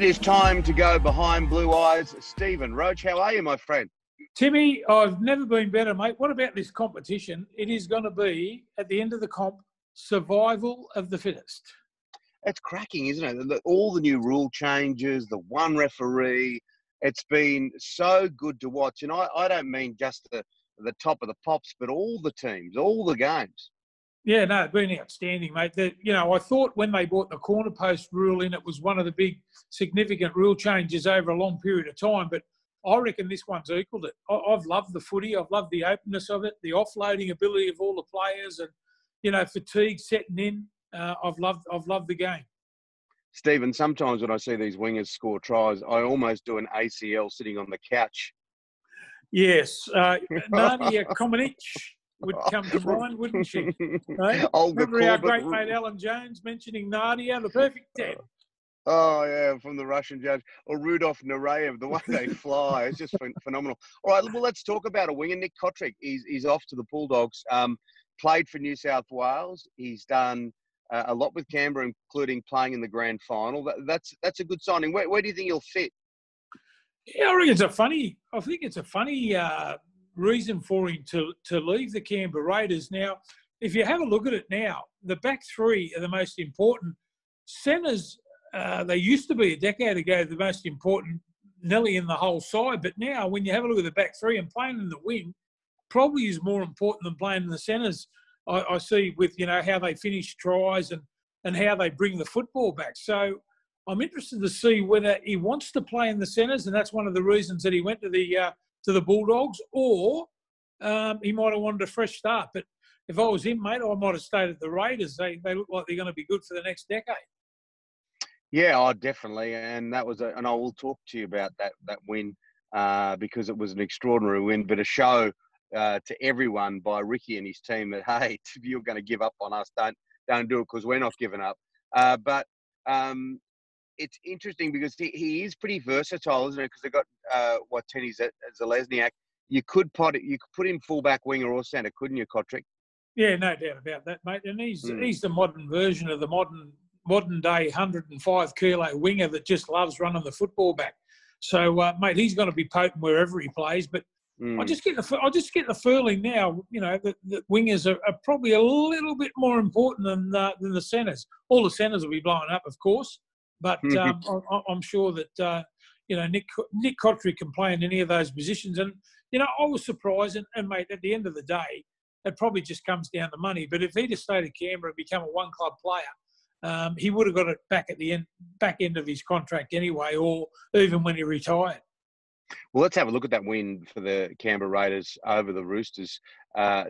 It is time to go behind blue eyes. Stephen Roach, how are you, my friend? Timmy, I've never been better, mate. What about this competition? It is going to be, at the end of the comp, survival of the fittest. It's cracking, isn't it? All the new rule changes, the one referee. It's been so good to watch. And I don't mean just the top of the pops, but all the teams, all the games. Yeah, no, it's been outstanding, mate. I thought when they brought the corner post rule in, it was one of the big significant rule changes over a long period of time. But I reckon this one's equalled it. I've loved the footy. I've loved the openness of it, the offloading ability of all the players, and fatigue setting in. I've loved the game. Stephen, sometimes when I see these wingers score tries, I almost do an ACL sitting on the couch. Yes, Nadia Comaneci would come to mind, wouldn't she? Right? Remember our great mate Alan Jones mentioning Nadia, the perfect 10. Oh, yeah, from the Russian judge. Or Rudolf Nureyev, the way they fly. It's just phenomenal. All right, well, let's talk about a winger. Nick Cotric, he's off to the Bulldogs. Played for New South Wales. He's done a lot with Canberra, including playing in the grand final. That's a good signing. Where do you think he'll fit? Yeah, I think it's a funny reason for him to leave the Canberra Raiders. Now, if you have a look at it now, the back three are the most important. Centres, they used to be a decade ago the most important nearly in the whole side, but now when you have a look at the back three and playing in the wing, probably is more important than playing in the centres. I see with how they finish tries and how they bring the football back. So I'm interested to see whether he wants to play in the centres, and that's one of the reasons that he went to the Bulldogs, or he might have wanted a fresh start. But if I was him, mate, I might have stayed at the Raiders. They look like they're going to be good for the next decade. Yeah, definitely. And that was and I will talk to you about that win because it was an extraordinary win, but a show to everyone by Ricky and his team that, hey, if you're going to give up on us, don't do it, because we're not giving up. But it's interesting because he is pretty versatile, isn't it? Because they've got Wateni Zalesniak. You could put him fullback, winger, or centre, couldn't you, Cotric? Yeah, no doubt about that, mate. And he's the modern version of the modern day 105 kilo winger that just loves running the football back. So, mate, he's going to be potent wherever he plays. But I just get the feeling now, that wingers are probably a little bit more important than the centres. All the centres will be blown up, of course, but I'm sure that Nick Cotric can play in any of those positions. And I was surprised, and mate, at the end of the day, it probably just comes down to money. But if he'd have stayed at Canberra and become a one club player, he would have got it back at the back end of his contract anyway, or even when he retired. Well, let's have a look at that win for the Canberra Raiders over the Roosters,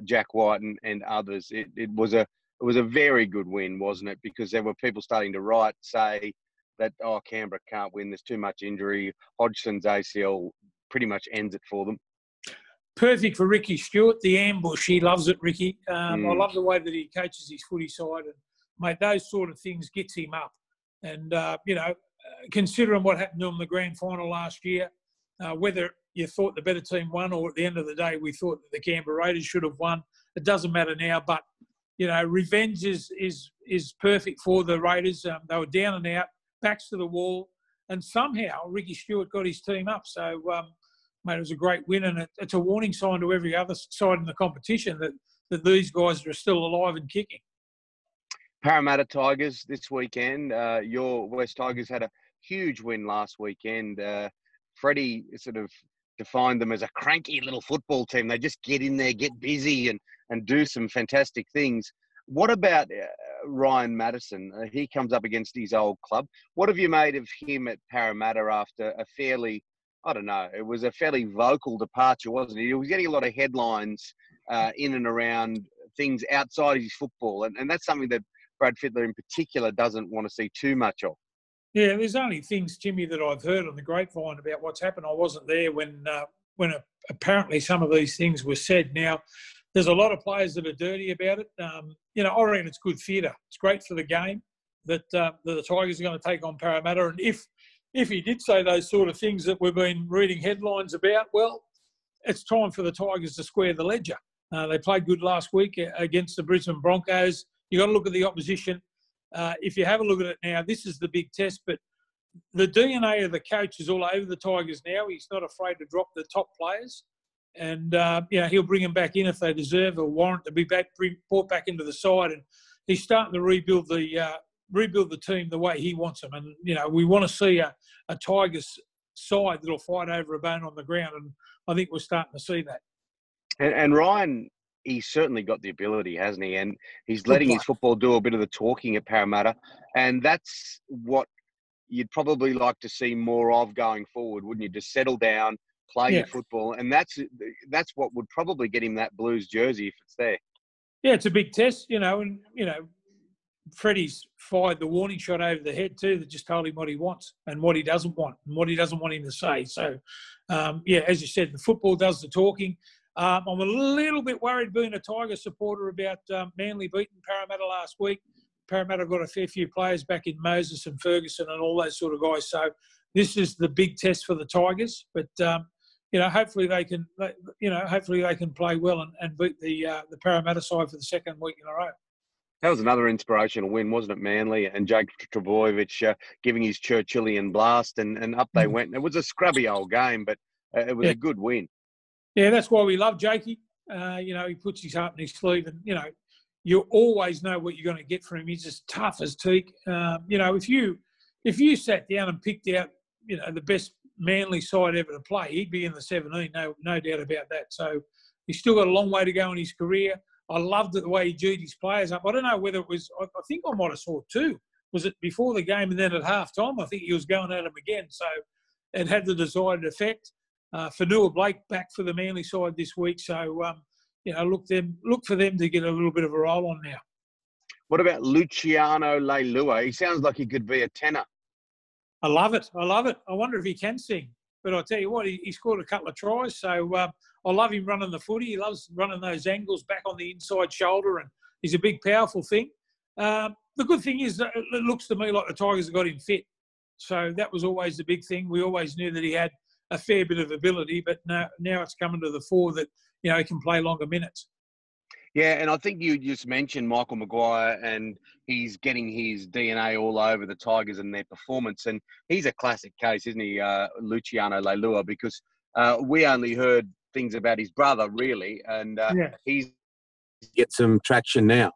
Jack White and others. It was a very good win, wasn't it? Because there were people starting to say that, Canberra can't win. There's too much injury. Hodgson's ACL pretty much ends it for them. Perfect for Ricky Stewart, the ambush. He loves it, Ricky. I love the way that he coaches his footy side. And, mate, those sort of things gets him up. And, considering what happened to him in the grand final last year, whether you thought the better team won or at the end of the day we thought that the Canberra Raiders should have won, it doesn't matter now. But, revenge is perfect for the Raiders. They were down and out, backs to the wall, and somehow Ricky Stewart got his team up. So, mate, it was a great win, and it's a warning sign to every other side in the competition that these guys are still alive and kicking. Parramatta Tigers this weekend. Your West Tigers had a huge win last weekend. Freddie sort of defined them as a cranky little football team. They just get in there, get busy, and do some fantastic things. What about Ryan Madison? He comes up against his old club. What have you made of him at Parramatta after a fairly, it was a fairly vocal departure, wasn't it? He was getting a lot of headlines in and around things outside his football, and that's something that Brad Fittler in particular doesn't want to see too much of. Yeah, there's only things, Jimmy, that I've heard on the grapevine about what's happened. I wasn't there when apparently some of these things were said. Now, there's a lot of players that are dirty about it. I reckon it's good theatre. It's great for the game that the Tigers are going to take on Parramatta. And if he did say those sort of things that we've been reading headlines about, well, it's time for the Tigers to square the ledger. They played good last week against the Brisbane Broncos. You've got to look at the opposition. If you have a look at it now, this is the big test. But the DNA of the coach is all over the Tigers now. He's not afraid to drop the top players, and he'll bring them back in if they deserve or warrant to be brought back into the side. And he's starting to rebuild the team the way he wants them. And we want to see a Tigers side that'll fight over a bone on the ground, and I think we're starting to see that. And Ryan, he's certainly got the ability, hasn't he? And he's letting his football do a bit of the talking at Parramatta, and that's what you'd probably like to see more of going forward, wouldn't you? Just settle down, play your football, and that's what would probably get him that Blues jersey if it's there. Yeah, it's a big test, Freddie's fired the warning shot over the head too that just told him what he wants and what he doesn't want and what he doesn't want him to say. So, as you said, the football does the talking. I'm a little bit worried being a Tiger supporter about Manly beating Parramatta last week. Parramatta got a fair few players back in Moses and Ferguson and all those sort of guys. So this is the big test for the Tigers. But, hopefully they can, play well and beat the Parramatta side for the second week in a row. That was another inspirational win, wasn't it, Manly? And Jake Trbojevic giving his Churchillian blast, and up they went. It was a scrubby old game, but it was a good win. Yeah, that's why we love Jakey. He puts his heart in his sleeve, and, you always know what you're going to get from him. He's as tough as teak. If you sat down and picked out, the best Manly side ever to play, he'd be in the 17, no doubt about that. So he's still got a long way to go in his career. I loved the way he G'd his players up. I don't know whether it was, I think I might have saw two. Was it before the game and then at halftime? I think he was going at him again. So it had the desired effect. Fanua Blake back for the Manly side this week. So, look for them to get a little bit of a roll on now. What about Luciano Leilua? He sounds like he could be a tenor. I love it. I wonder if he can sing. But I'll tell you what, he scored a couple of tries. So I love him running the footy. He loves running those angles back on the inside shoulder, and he's a big, powerful thing. The good thing is that it looks to me like the Tigers have got him fit. So that was always the big thing. We always knew that he had a fair bit of ability, but now it's coming to the fore that, he can play longer minutes. Yeah, and I think you just mentioned Michael Maguire, and he's getting his DNA all over the Tigers and their performance. And he's a classic case, isn't he, Luciano Leilua, because we only heard things about his brother, really, and he's get some traction now.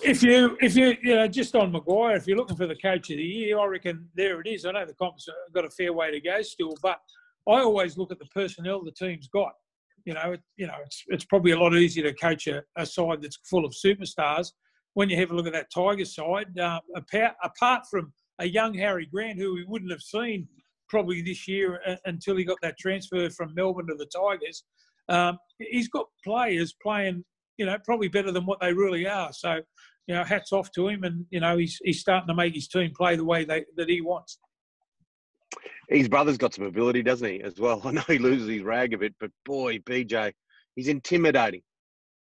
If you just on Maguire, if you're looking for the coach of the year, I reckon there it is. I know the comp's got a fair way to go still, but I always look at the personnel the team's got. It's probably a lot easier to coach a side that's full of superstars. When you have a look at that Tigers side, apart from a young Harry Grant, who we wouldn't have seen probably this year until he got that transfer from Melbourne to the Tigers, he's got players playing, probably better than what they really are. So, hats off to him, and he's starting to make his team play the way that he wants. His brother's got some ability, doesn't he, as well? I know he loses his rag a bit, but boy, BJ, he's intimidating.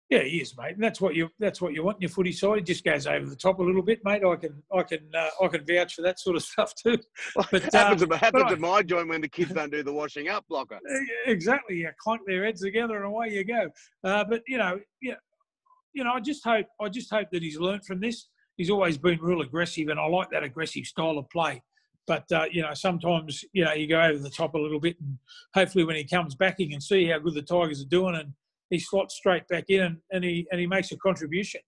Yeah, he is, mate. And that's what you want in your footy side. He just goes over the top a little bit, mate. I can vouch for that sort of stuff too. But happens at my joint when the kids don't do the washing up blocker. Exactly. You clunk their heads together and away you go. But I just hope that he's learnt from this. He's always been real aggressive, and I like that aggressive style of play. But, sometimes, you go over the top a little bit, and hopefully when he comes back, he can see how good the Tigers are doing, and he slots straight back in and he makes a contribution.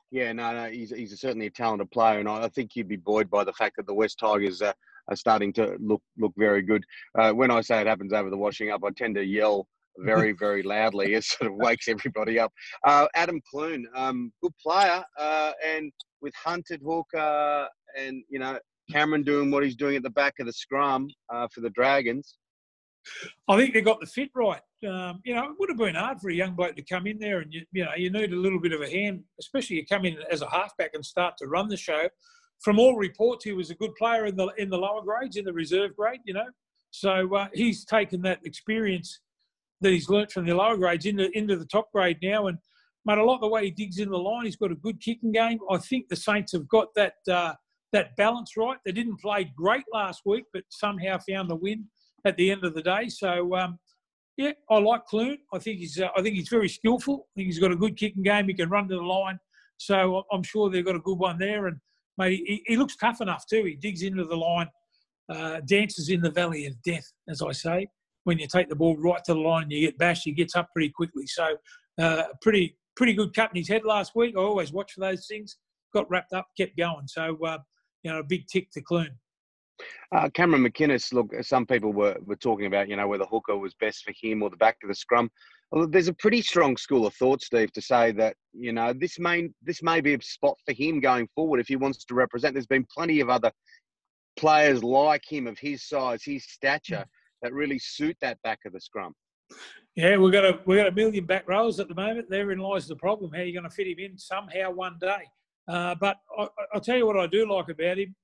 Yeah, no, he's certainly a talented player, and I think you'd be buoyed by the fact that the West Tigers are starting to look very good. When I say it happens over the washing up, I tend to yell very, very loudly. It sort of wakes everybody up. Adam Clune, good player, and with Hunted Hooker and, Cameron doing what he's doing at the back of the scrum for the Dragons. I think they got the fit right. It would have been hard for a young bloke to come in there, and you need a little bit of a hand, especially you come in as a halfback and start to run the show. From all reports, he was a good player in the lower grades, in the reserve grade. So he's taken that experience that he's learnt from the lower grades into the top grade now, and mate, I like the way he digs in the line. He's got a good kicking game. I think the Saints have got that balance right. They didn't play great last week, but somehow found the win at the end of the day. So, I like Clune. I think he's very skillful. I think he's got a good kicking game. He can run to the line. So I'm sure they've got a good one there. And mate, he looks tough enough too. He digs into the line, dances in the valley of death, as I say. When you take the ball right to the line and you get bashed, he gets up pretty quickly. So pretty good cut in his head last week. I always watch for those things. Got wrapped up, kept going. So, a big tick to Clune. Cameron McInnes, look, some people were talking about, whether hooker was best for him or the back to the scrum. Well, there's a pretty strong school of thought, Steve, to say that, this may be a spot for him going forward if he wants to represent. There's been plenty of other players like him of his size, his stature, that really suit that back of the scrum. Yeah, we've got a million back rows at the moment. Therein lies the problem. How are you going to fit him in somehow one day? But I'll tell you what I do like about him.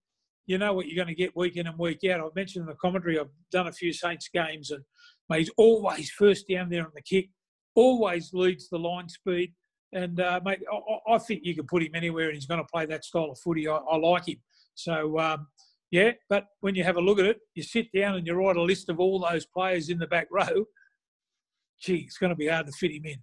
You know what you're going to get week in and week out. I've mentioned in the commentary, I've done a few Saints games, and mate, he's always first down there on the kick, always leads the line speed. And, mate, I think you can put him anywhere and he's going to play that style of footy. I like him. So, yeah, but when you have a look at it, you sit down and you write a list of all those players in the back row, gee, it's going to be hard to fit him in.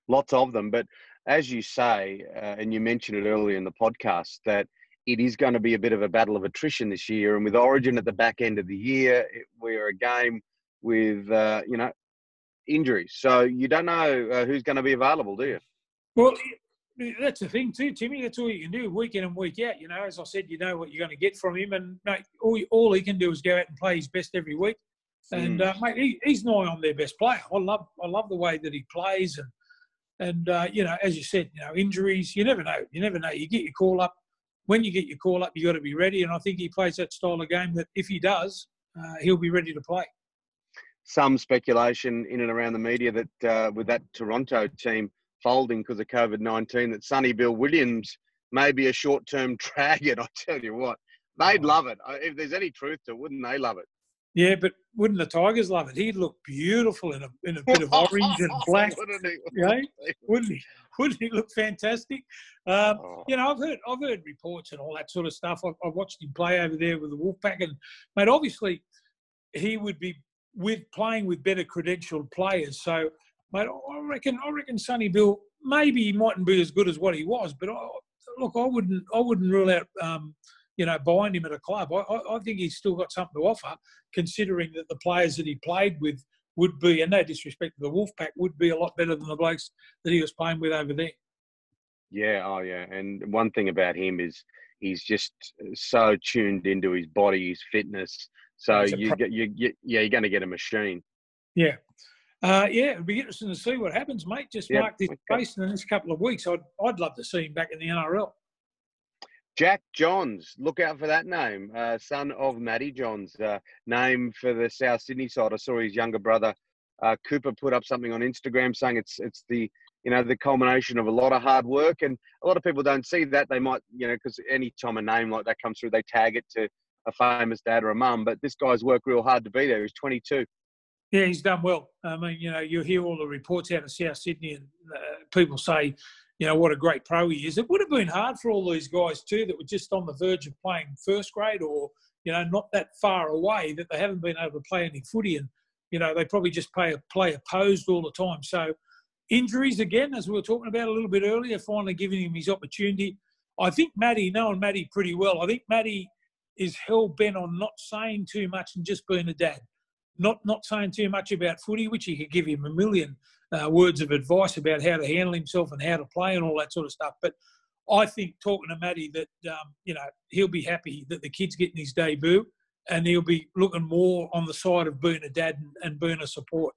Lots of them. But as you say, and you mentioned it earlier in the podcast, that it is going to be a bit of a battle of attrition this year. And with Origin at the back end of the year, we're a game with, injuries. So you don't know who's going to be available, do you? Well, that's the thing too, Timmy. That's all you can do week in and week out. As I said, you know what you're going to get from him. And mate, all he can do is go out and play his best every week. And, mate, he's nigh on their best player. I love the way that he plays. And as you said, injuries, you never know. You never know. You get your call up. When you get your call up, you got to be ready. And I think he plays that style of game that if he does, he'll be ready to play. Some speculation in and around the media that with that Toronto team folding because of COVID-19, that Sonny Bill Williams may be a short-term drag. And I tell you what, they'd love it. If there's any truth to it, wouldn't they love it? Yeah, but wouldn't the Tigers love it? He'd look beautiful in a bit of orange and black. Wouldn't he? Wouldn't he look fantastic? I've heard reports and all that sort of stuff. I've watched him play over there with the Wolfpack, and mate, obviously he would be playing with better credentialed players. So, mate, I reckon Sonny Bill, maybe he mightn't be as good as what he was, but I wouldn't rule out buying him at a club. I think he's still got something to offer, considering that the players that he played with would be, and no disrespect to the Wolfpack, would be a lot better than the blokes that he was playing with over there. Yeah, and one thing about him is he's just so tuned into his body, his fitness. So you're going to get a machine. Yeah. It'll be interesting to see what happens, mate. Just mark this space in the next couple of weeks. I'd love to see him back in the NRL. Jack Johns, look out for that name. Son of Matty Johns, name for the South Sydney side. I saw his younger brother, Cooper, put up something on Instagram saying it's the culmination of a lot of hard work. And a lot of people don't see that. They might, because any time a name like that comes through, they tag it to a famous dad or a mum. But this guy's worked real hard to be there. He's 22. Yeah, he's done well. I mean, you hear all the reports out of South Sydney and people say, what a great pro he is. It would have been hard for all these guys too that were just on the verge of playing first grade or, not that far away, that they haven't been able to play any footy, and, they probably just play opposed all the time. So injuries, again, as we were talking about a little bit earlier, finally giving him his opportunity. I think knowing Matty pretty well, I think Matty is hell-bent on not saying too much and just being a dad. Not saying too much about footy, which you could give him a million words of advice about how to handle himself and how to play and all that sort of stuff. But I think talking to Matty that, he'll be happy that the kid's getting his debut, and he'll be looking more on the side of being a dad and being a support.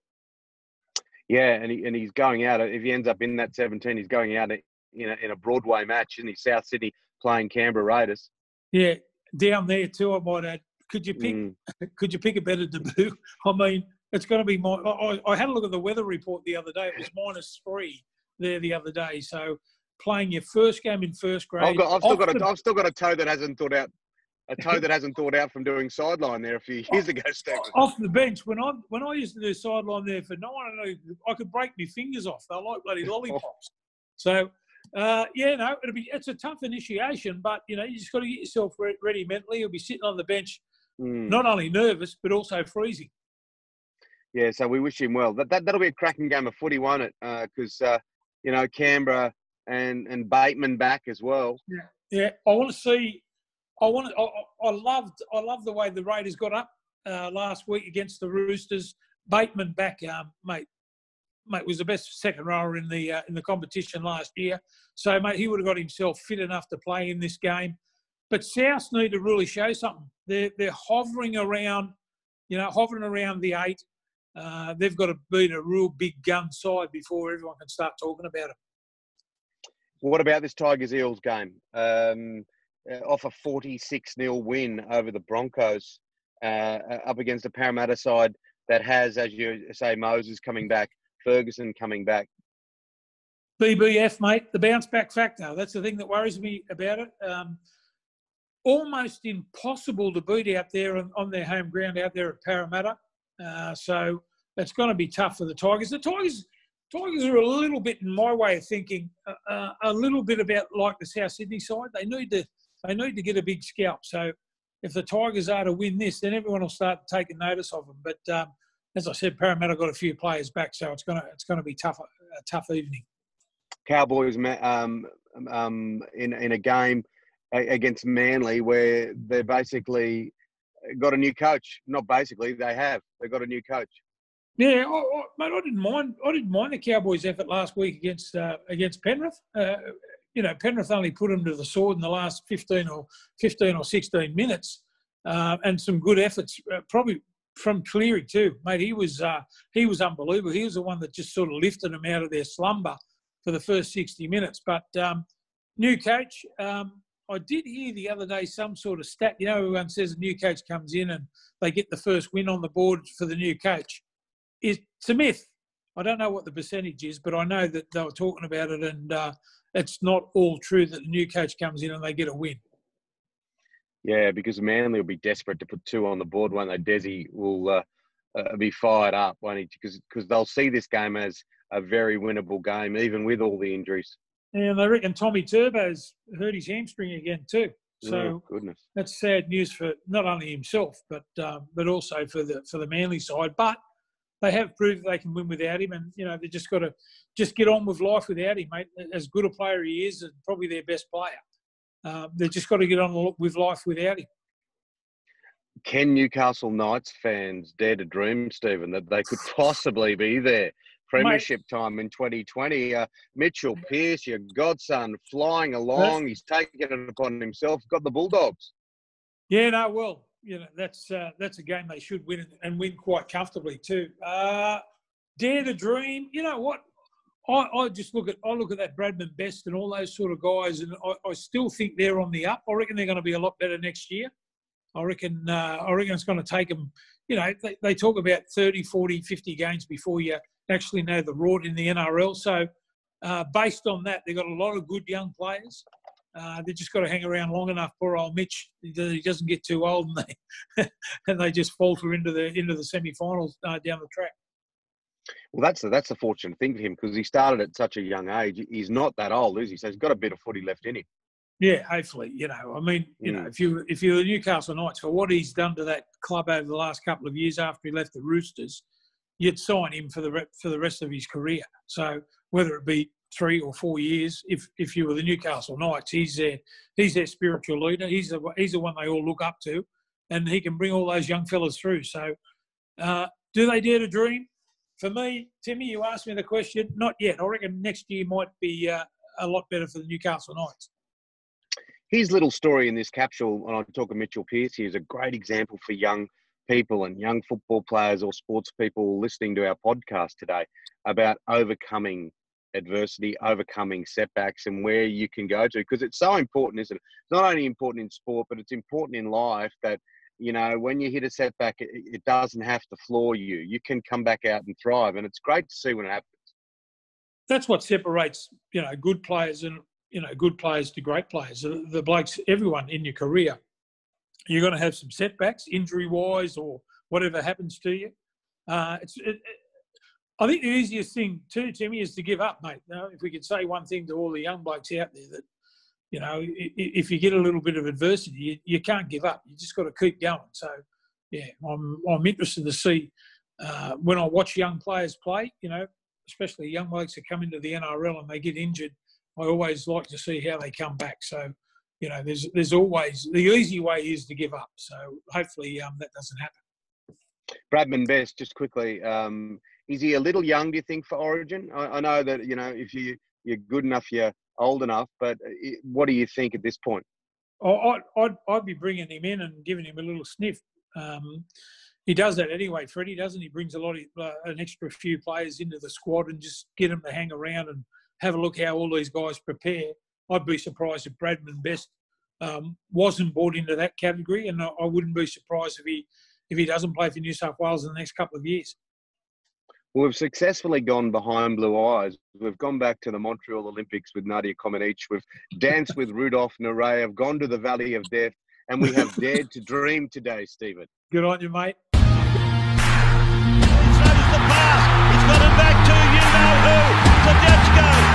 Yeah, and he's going out. If he ends up in that 17, he's going out in a Broadway match, isn't he? South Sydney playing Canberra Raiders. Yeah, down there too, I might add. Could you pick a better debut? I mean, it's going to be I had a look at the weather report the other day. It was -3 there the other day. So playing your first game in first grade. I've still got a toe that hasn't thought out. A toe that hasn't thought out from doing sideline there a few years ago, Stephen. Off the bench, when I used to do sideline there for I could break my fingers off. They're like bloody lollipops. So it's a tough initiation, but you just got to get yourself ready mentally. You'll be sitting on the bench. Not only nervous, but also freezing. Yeah, so we wish him well. That'll be a cracking game of footy, won't it? Because, Canberra and Bateman back as well. Yeah. Yeah, I want to see. I loved the way the Raiders got up last week against the Roosters. Bateman back, mate, was the best second rower in the competition last year. So, mate, he would have got himself fit enough to play in this game. But South need to really show something. They're hovering around, hovering around the 8. They've got to beat a real big gun side before everyone can start talking about it. What about this Tigers-Eels game? Off a 46-0 win over the Broncos, up against a Parramatta side that has, as you say, Moses coming back, Ferguson coming back. BBF, mate, the bounce back factor. That's the thing that worries me about it. Almost impossible to beat out there on their home ground out there at Parramatta. So it's going to be tough for the Tigers. The Tigers are a little bit, in my way of thinking, a little bit about like the South Sydney side. They need to get a big scalp. So if the Tigers are to win this, then everyone will start taking notice of them. But as I said, Parramatta got a few players back, so it's going to be a tough evening. Cowboys in a game against Manly where they basically got a new coach. Not basically, they have. They got a new coach. Yeah, mate, I didn't mind the Cowboys' effort last week against Penrith. Penrith only put them to the sword in the last 15 or 16 minutes, and some good efforts, probably from Cleary too, mate. He was unbelievable. He was the one that just sort of lifted them out of their slumber for the first 60 minutes. But new coach, I did hear the other day some sort of stat. Everyone says a new coach comes in and they get the first win on the board for the new coach. It's a myth. I don't know what the percentage is, but I know that they were talking about it, and it's not all true that the new coach comes in and they get a win. Yeah, because Manly will be desperate to put 2 on the board, won't they? Desi will be fired up, won't he? Because they'll see this game as a very winnable game, even with all the injuries. And they reckon Tommy Turbo's hurt his hamstring again too. So goodness, that's sad news for not only himself, but also for the Manly side. But they have proved they can win without him, and they just got to get on with life without him, mate. As good a player he is, and probably their best player, they've just got to get on with life without him. Can Newcastle Knights fans dare to dream, Stephen, that they could possibly be there? Premiership time in 2020. Mitchell Pearce, your godson, flying along. He's taken it upon himself. Got the Bulldogs. Yeah, no, well, that's a game they should win, and win quite comfortably too. Dare to dream. You know what? I just look at that Bradman Best and all those sort of guys, and I still think they're on the up. I reckon they're going to be a lot better next year. I reckon it's going to take them. They talk about 30, 40, 50 games before you actually know the rort in the NRL. So based on that, they've got a lot of good young players. They just got to hang around long enough. Poor old Mitch, he doesn't get too old, and they just falter into the semi-finals down the track. Well, that's the fortunate thing for him, because he started at such a young age. He's not that old, is he? So he's got a bit of footy left in him. Yeah, hopefully. If you're the Newcastle Knights, for what he's done to that club over the last couple of years after he left the Roosters, you'd sign him for the rest of his career. So whether it be 3 or 4 years, if you were the Newcastle Knights, he's their spiritual leader. He's the one they all look up to, and he can bring all those young fellas through. So, do they dare to dream? For me, Timmy, you asked me the question. Not yet. I reckon next year might be a lot better for the Newcastle Knights. His little story in this capsule, when I talk of Mitchell Pearce, is a great example for young people and young football players or sports people listening to our podcast today about overcoming adversity, overcoming setbacks, and where you can go to, because it's so important, isn't it? It's not only important in sport, but it's important in life that, when you hit a setback, it doesn't have to floor you. You can come back out and thrive, and it's great to see when it happens. That's what separates, good players and, good players to great players. The blokes, everyone in your career, you're going to have some setbacks, injury-wise or whatever happens to you. I think the easiest thing too, Timmy, is to give up, mate. If we could say one thing to all the young blokes out there, that, if you get a little bit of adversity, you can't give up. You just got to keep going. So, yeah, I'm interested to see when I watch young players play, especially young blokes that come into the NRL and they get injured, I always like to see how they come back. So there's always the easy way is to give up. So hopefully that doesn't happen. Bradman Best, just quickly, is he a little young, do you think, for Origin? I know that, if you're good enough, you're old enough, but what do you think at this point? I'd be bringing him in and giving him a little sniff. He does that anyway, Freddie, doesn't he? Brings a lot of an extra few players into the squad and just get them to hang around and have a look how all these guys prepare. I'd be surprised if Bradman Best wasn't brought into that category, and I wouldn't be surprised if he doesn't play for New South Wales in the next couple of years. Well, we've successfully gone behind blue eyes. We've gone back to the Montreal Olympics with Nadia Comaneci. We've danced with Rudolph Nureyev, gone to the Valley of Death, and we have dared to dream today, Stephen. Good on you, mate. Throws the pass. He's got it back to you-know-who. Tedesco.